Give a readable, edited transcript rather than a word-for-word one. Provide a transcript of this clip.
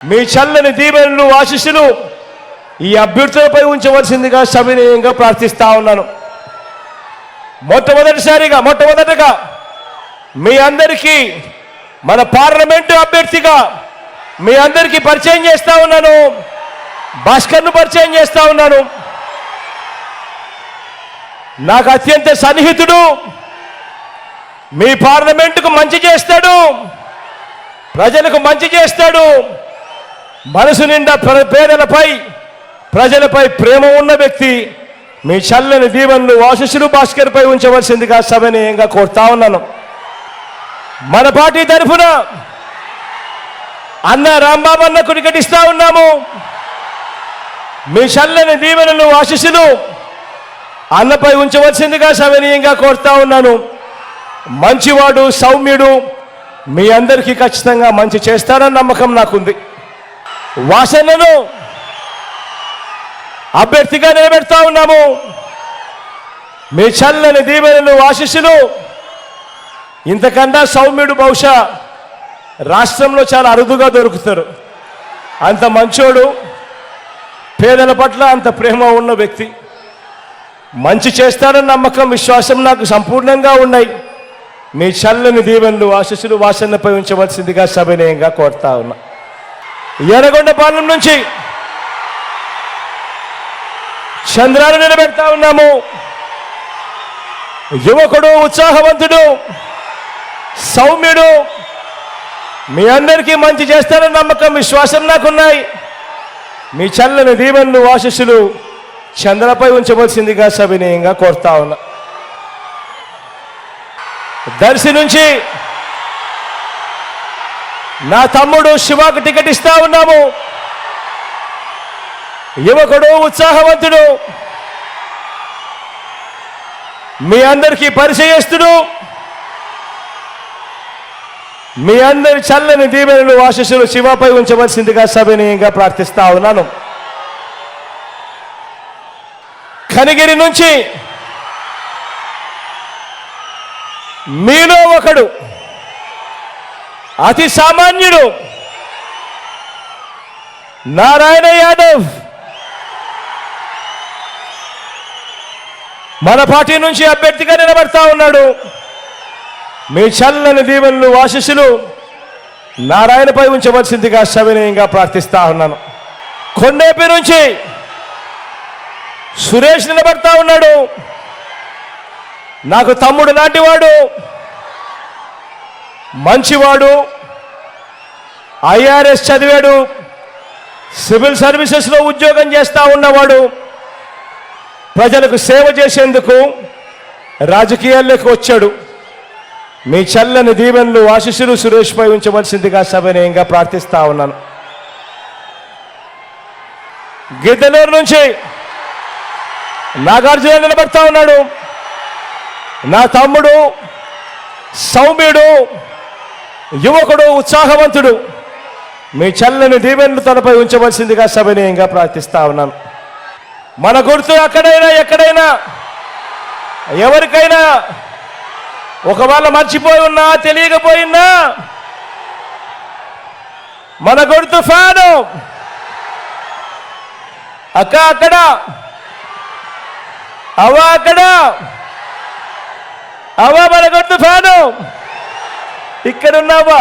మీ చల్లని దీవెనలు ఆశీస్సులు ఈ అభ్యర్థులపై ఉంచవలసిందిగా సవినయంగా ప్రార్థిస్తా ఉన్నాను. మొట్టమొదటగా మీ అందరికీ మన పార్లమెంటు అభ్యర్థిగా మీ అందరికీ పరిచయం చేస్తా ఉన్నాను. భాస్కర్ను పరిచయం చేస్తా ఉన్నాను. నాకు అత్యంత సన్నిహితుడు, మీ పార్లమెంటుకు మంచి చేస్తాడు, ప్రజలకు మంచి చేస్తాడు, మనసు నిండా పేదలపై ప్రజలపై ప్రేమ ఉన్న వ్యక్తి. మీ చల్లని దీవెనలు ఆశీస్సులు భాస్కర్పై ఉంచవలసిందిగా సవినయంగా కోరుతా ఉన్నాను. మన పార్టీ తరఫున అన్న రాంబాబు అన్నకు టికెట్ ఇస్తా ఉన్నాము. మీ చల్లని దీవెనలు ఆశీస్సులు అన్నపై ఉంచవలసిందిగా సవినయంగా కోరుతా ఉన్నాను. మంచివాడు, సౌమ్యుడు, మీ అందరికీ ఖచ్చితంగా మంచి చేస్తారన్న నమ్మకం నాకుంది. వాసనను అభ్యర్థిగా నిలబెడతా ఉన్నాము. మీ చల్లని దీవెనలు ఆశీస్సులు ఇంతకన్నా సౌమ్యుడు బహుశా రాష్ట్రంలో చాలా అరుదుగా దొరుకుతారు. అంత మంచోడు, పేదల పట్ల అంత ప్రేమ ఉన్న వ్యక్తి, మంచి చేస్తారన్న నమ్మకం, విశ్వాసం నాకు సంపూర్ణంగా ఉన్నాయి. మీ చల్లని దీవెనలు ఆశీస్సులు వాసన్నపై ఉంచవలసిందిగా సవినయంగా కోరుతా ఉన్నా. ఎర్రగొండపాలెం నుంచి చంద్రాలు నిలబెడతా ఉన్నాము. యువకుడు, ఉత్సాహవంతుడు, సౌమ్యుడు, మీ అందరికీ మంచి చేస్తారన్న నమ్మకం, విశ్వాసం నాకున్నాయి. మీ చల్లని దీవెనలు ఆశీస్సులు చంద్రపై ఉంచవలసిందిగా సవినయంగా కోరుతా ఉన్నా. దర్శి నుంచి నా తమ్ముడు శివాకు టికెట్ ఇస్తా ఉన్నాము. యువకుడు, ఉత్సాహవంతుడు, మీ అందరికీ పరిచయస్తుడు, మీ అందరి చల్లని దీవెనలు ఆశీస్సులు శివపై ఉంచవలసిందిగా సవినయంగా ప్రార్థిస్తా ఉన్నాను. కనిగిరి నుంచి మీలో ఒకడు, అతి సామాన్యుడు, నారాయణ యాదవ్ మన పార్టీ నుంచి అభ్యర్థిగా నిలబడతా ఉన్నాడు. మీ చల్లని దీవెనలు ఆశీస్సులు నారాయణపై ఉంచవలసిందిగా సవినయంగా ప్రార్థిస్తా ఉన్నాను. కొండేపి నుంచి సురేష్ నిలబడతా ఉన్నాడు. నాకు తమ్ముడు లాంటివాడు, మంచివాడు, ఐఆర్ఎస్ చదివాడు, సివిల్ సర్వీసెస్లో ఉద్యోగం చేస్తూ ఉన్నవాడు, ప్రజలకు సేవ చేసేందుకు రాజకీయాల్లోకి వచ్చాడు. మీ చల్లని దీవెనలు ఆశీస్సులు సురేష్పై ఉంచవలసిందిగా సవినయంగా ప్రార్థిస్తా ఉన్నాను. గిద్దలూరు నుంచి నాగార్జున నిలబడతా ఉన్నాడు. నా తమ్ముడు, సౌమ్యుడు, యువకుడు, ఉత్సాహవంతుడు, మీ చల్లని దీవెనలు తనపై ఉంచవలసిందిగా సవినయంగా ప్రార్థిస్తా ఉన్నాను. మన గుర్తు అక్కడైనా ఎక్కడైనా ఎవరికైనా ఒకవేళ మర్చిపోయి ఉన్నా, తెలియకపోయినా, మన గుర్తు ఫ్యాను. అక్క అక్కడ, అవ్వ అక్కడ, అవ్వ మన గుర్తు ఫ్యాను. ఇక్కడున్నావా?